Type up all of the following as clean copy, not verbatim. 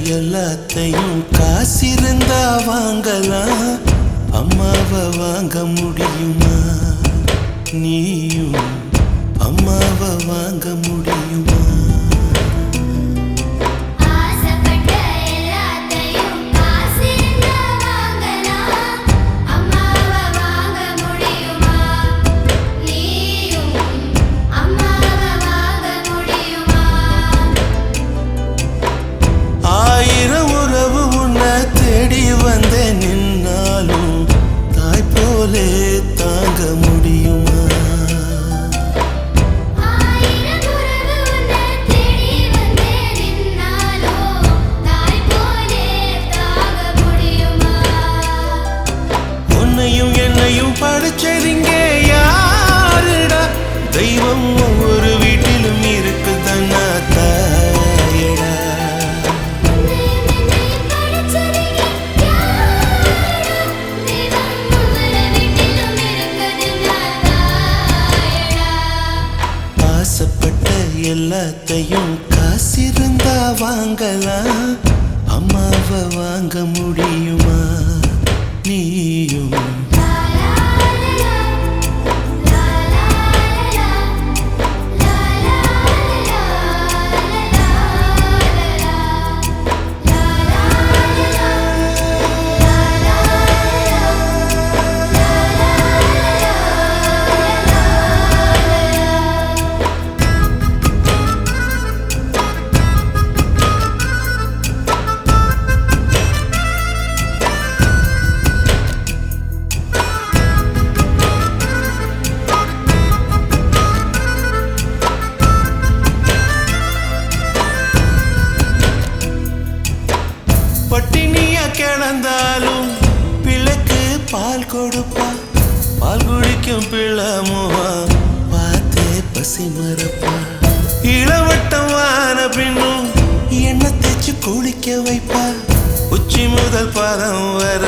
எல்லாத்தையும் காசிருந்தா வாங்கலாம், அம்மாவை வாங்க முடியுமா? நீயும் அம்மாவை வாங்க முடியுமா? ஆயிரம் உறவு உன்னை தேடி வந்தே நின்னாலும் தாய் போலே தாங்க முடியுமா? உன்னையும் என்னையும் படிச்சதிங்க யாருடா? தெய்வம் ஒவ்வொரு வீட்டிலும் இருக்குதன்னா தாயடா. ஆசைப்பட்ட எல்லாத்தையும் காசிருந்தா வாங்கலாம், அம்மாவை வாங்க முடியுமா? நீயும் பட்டினியா கிடந்தாலும் பிள்ளைக்கு பால் கொடுப்பா, பால் குடிக்கும் பிள்ளமுவா பார்த்தே பசி மறப்பா. இளவட்டம் வான பின்னும் எண்ணெய் தேய்ச்சி குளிக்க வைப்பா, உச்சி முதல் பாதம் வர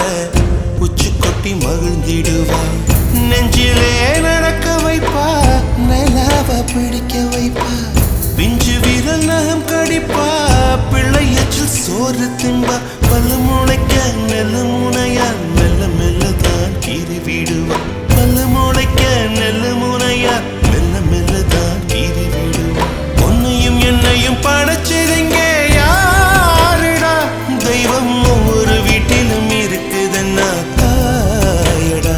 உச்சி கொட்டி மகிழ்ந்திடுவா. நெஞ்சிலே நடக்க வைப்பா, நிலாவை பிடிக்க வைப்பா, பிஞ்சு விரல் நகம் கடிப்பா, பிள்ளை எச்சில் சோறு திம்பா. பல்லு முளைக்க நெல்ல முனையா மெல்ல மெல்ல தான் கீறி விடுவா. பல்லு முளைக்க நெல்ல முனையா மெல்ல மெல்ல தான் கீறி விடுவா. உன்னையும் என்னையும் படைச்சதுங்க யாருடா? தெய்வம் ஒவ்வொரு வீட்டிலும் இருக்குதுன்னா தாயடா.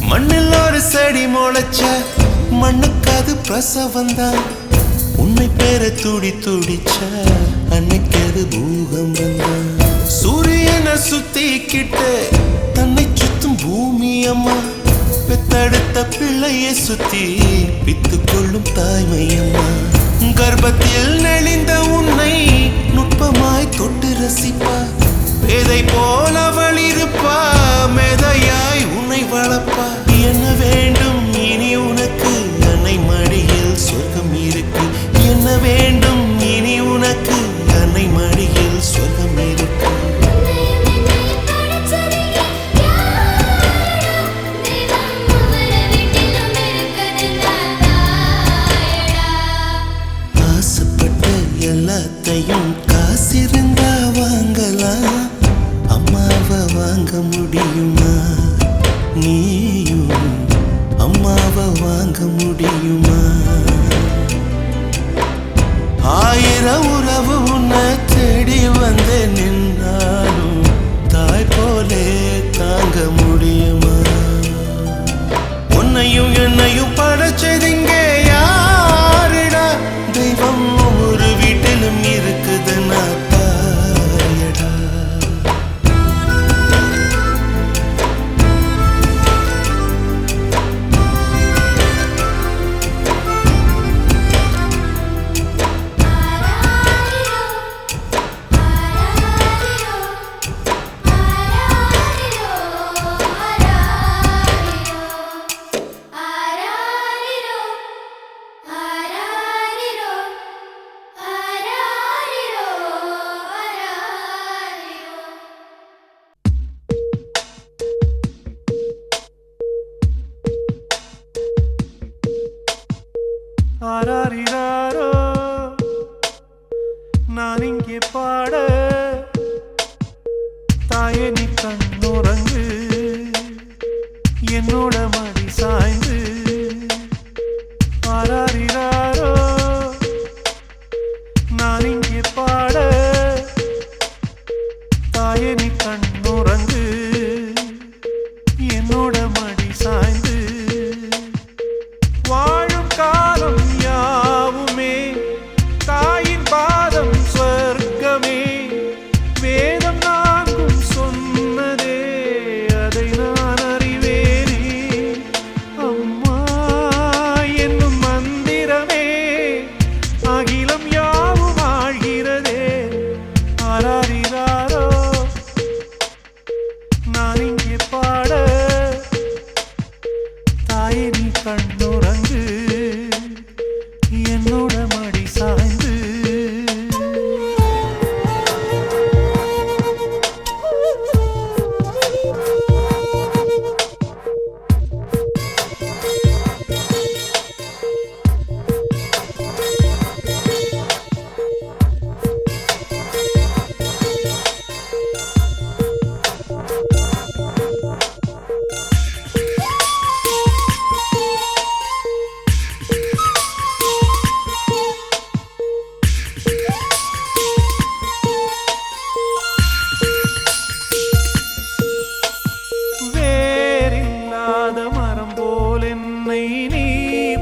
மண்ணில் ஒரு செடி முளைச்ச மண்ணுக்கு அது பிரசவந்தான். உன்னை பேர துடி துடிச்ச அன்னைக்கு அது பூகம்பம் தான். சூரியனை சுத்திக்கிட்டு தன்னை சுத்தும் பூமி அம்மா, பெத்தெடுத்த பிள்ளையை சுத்தி பித்து கொள்ளும் தாய்மை அம்மா. கர்ப்பத்தில் நெளிந்த உன்னை நுட்பமாய் தொட்டு ரசிப்பா, பேதை போல அவள் இருப்பா, மேதையாய் உன்னை வளர்ப்பா. என்ன வேண்டும் இனி உனக்கு? அன்னை மடியில் சொர்க்கம் இருக்கு. என்ன வேண்டும் இனி உனக்கு? அன்னை மடியில் சொர்க்கம் இருக்கு. ஆசைப்பட்ட எல்லாத்தையும் காசிருந்தா வாங்கலாம், அம்மாவை வாங்க முடியுமா? நீயும் அம்மாவை வாங்க முடியுமா? ஆயிரம் உறவு உன்னை தேடி வந்தே நின்னாலும் தாய் போலே தாங்க முடியுமா? உன்னையும் என்னையும் படைச்சதிங்க யாருடா? தெய்வம் ஒவ்வொரு வீட்டிலும் இருக்குதுன்னா தாயடா. ஆராரிராரோ நான் இங்கே பாட தாயே நீ கண்ணுறங்கு என்னோட மடி சாய்ந்து ஆராரிராரோ நான் இங்கே பாட தாயே நீ கண்ணுறங்கு என்னோட மடி சாய்ந்து வாழும் காலம் யாவுமே தாயின் பாதம் சொர்க்கமே வேதம் நான்கும் சொன்னதே அதை நான் அறிவேனே அம்மா என்னும் மந்திரமே அகிலம் யாவும் ஆழ்கிறதே ஆராரிராரோ நான் இங்கே பாட தாயே நீ கண்ணுறங்கு என்னோட மடி சாய்ந்து வேறில்லாத மரம் போல் என்னை நீ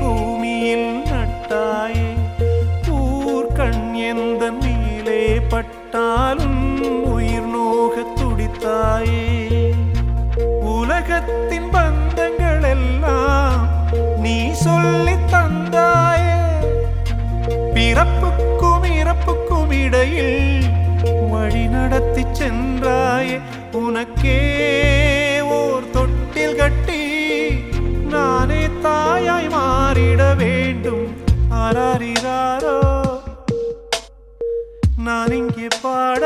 பூமியில் நட்டாயே ஊர்கண் எந்த மேலே பட்டாலும் உயிர் நோக துடித்தாயே உலகத்தின் பந்தங்கள் எல்லாம் நீ சொல்லி தந்தாயே பிறப்புக்கும் இறப்புக்கும் இடையில் வழி நடத்தி சென்றாயே உனக்கே ஓர் தொட்டில் கட்டி நானே தாயாய் மாறிட வேண்டும் ஆராரிராரோ நான் இங்கே பாட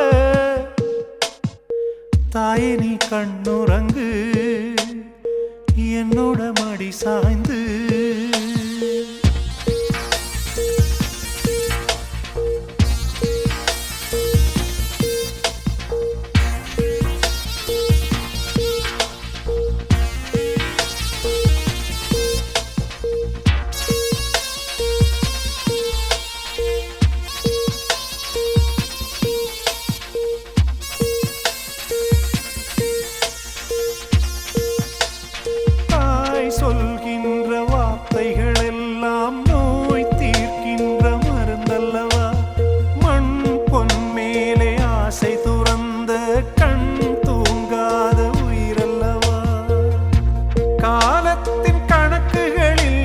தாயே நீ கண்ணுறங்கு என்னோட மடி சாய்ந்து சொல்கின்ற வார்த்தைகள் எல்லாம் நோய் தீர்க்கின்ற மருந்தல்லவா மண் பொன் மேலே ஆசை துறந்த கண் தூங்காத உயிரல்லவா காலத்தின் கணக்குகளில்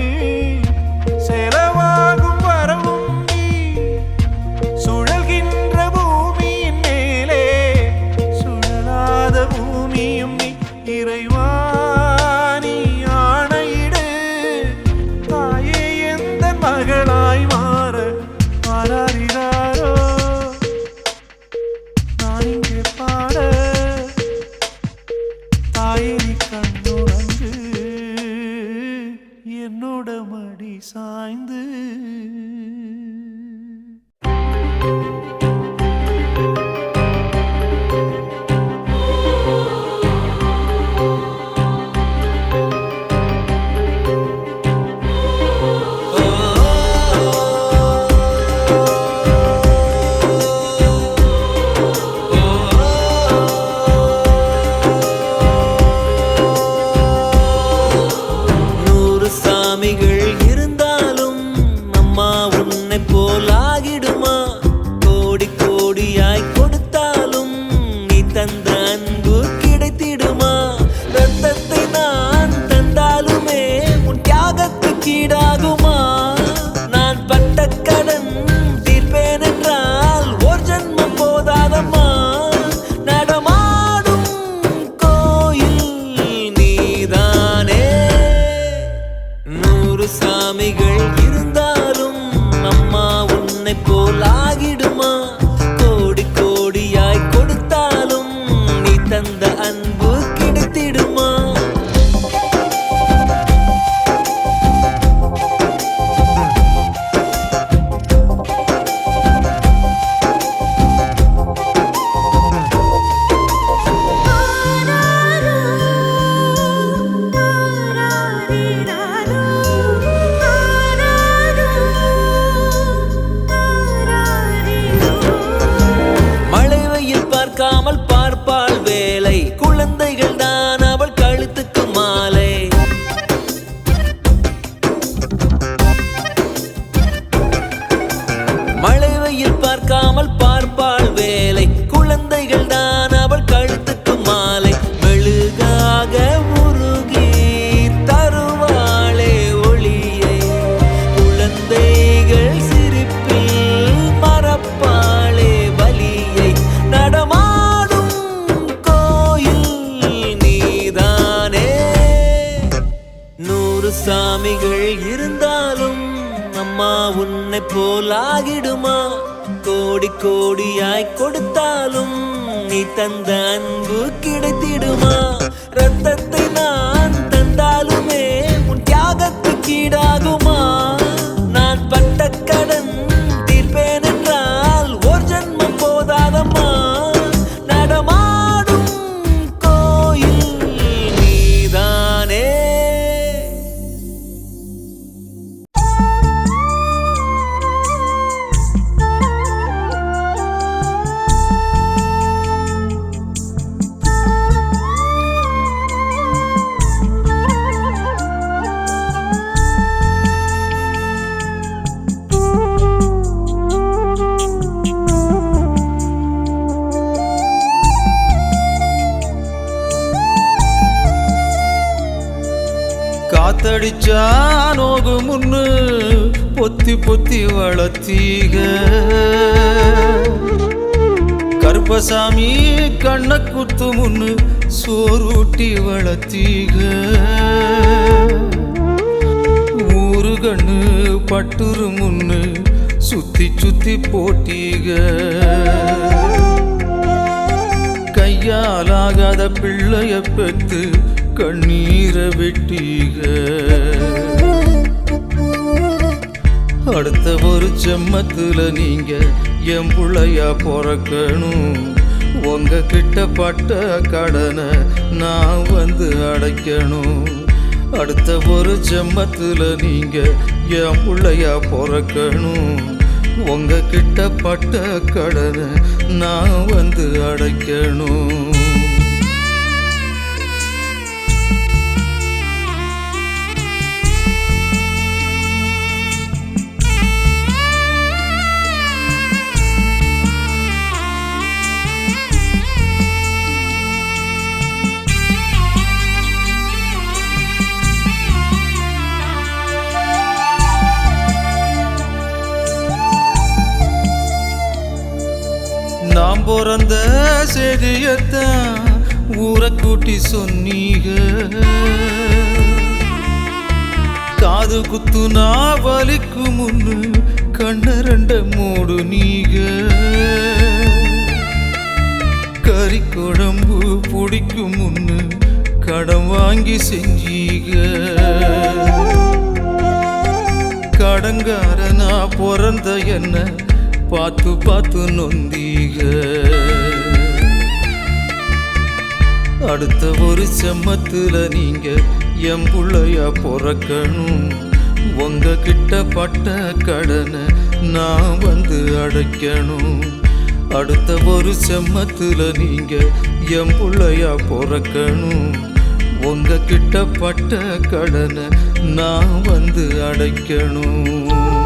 செலவாகும் வரவும் நீ சுழல்கின்ற பூமியின் மேலே சுழலாத பூமியும் நீ இறைவா மகளாய் மாற ஆராரிராரோ நான் இங்கே பாட தாயே நீ கண்ணுறங்கு என்னோட மடி சாய்ந்து இருந்தாலும் அம்மா உன்னை போலாகிடுமா கோடி கோடியாய் கொடுத்தாலும் நீ தந்த அன்பு கிடைத்திடுமா ரத்தத்தை நான் தந்தாலுமே உன் தியாகத்துக்கு ஈடாகுமா நான் பட்ட கடன் தீர்ப்பேன் என்றால் ஒரு ஜன்மம் போதாதம்மா நடமாடும் கோயில் நீதானே 100 சாமிகள் இருந்தாலும் அம்மா உன்னை போலாகிடுமா கோடி கோடியாய் கொடுத்தாலும் நீ தந்த அன்பு கிடைத்திடுமா சாமிகள் இருந்தாலும் அம்மா உன்னை போல் ஆகிடுமா? கோடி கோடியாய் கொடுத்தாலும் நீ தந்த அன்பு கிடைத்திடுமா? ரத்தத்தை நான் தந்தாலுமே உன் தியாகத்துக்கு ஈடாகுமா? நான் பட்ட கடன் தீர்ப்பேன் என்றால் ஒரு ஜென்மம் போதாதம்மா. நடமாடும் கோயில் நீதானே. காத்தடிச்சா நோகு முன்னு பொத்தி பொத்தி வளர்த்தீக. கருப்பசாமி கண்ண குத்து முன்னு சோறுட்டி வளர்த்தீக. ஊரு கண்ணு பட்டுரு முன்னு சுத்தி சுத்தி போட்டீக. கையாலாகாத பிள்ளைய பெத்து கண்ணீரை வெட்டீக. அடுத்த ஒரு ஜென்மத்துல நீங்க என் புள்ளையா பிறக்கணும். உங்க கிட்ட பட்ட கடனை நான் வந்து அடைக்கணும். அடுத்த ஒரு ஜென்மத்துல நீங்க என் புள்ளையா பிறக்கணும். உங்க கிட்ட பட்ட கடனை நான் வந்து அடைக்கணும். நாம் பிறந்த செய்தியத்தான் ஊரை கூட்டி சொன்னீக. காது குத்துனா வலிக்கு முன்னு கண்ணரண்ட மூடு நீக. கறி குழம்பு பிடிக்கும் முன்னு கடன் வாங்கி செஞ்சீக. கடங்காரனா பிறந்த என்ன பார்த்து பார்த்து நொந்தீக. அடுத்த ஒரு செம்மத்துல நீங்க என் புள்ளையா பிறக்கணும். உங்க கிட்ட பட்ட கடனை நான் வந்து அடைக்கணும். அடுத்த ஒரு செம்மத்துல நீங்க என் புள்ளையா பிறக்கணும். உங்க கிட்ட பட்ட கடனை நான் வந்து அடைக்கணும்.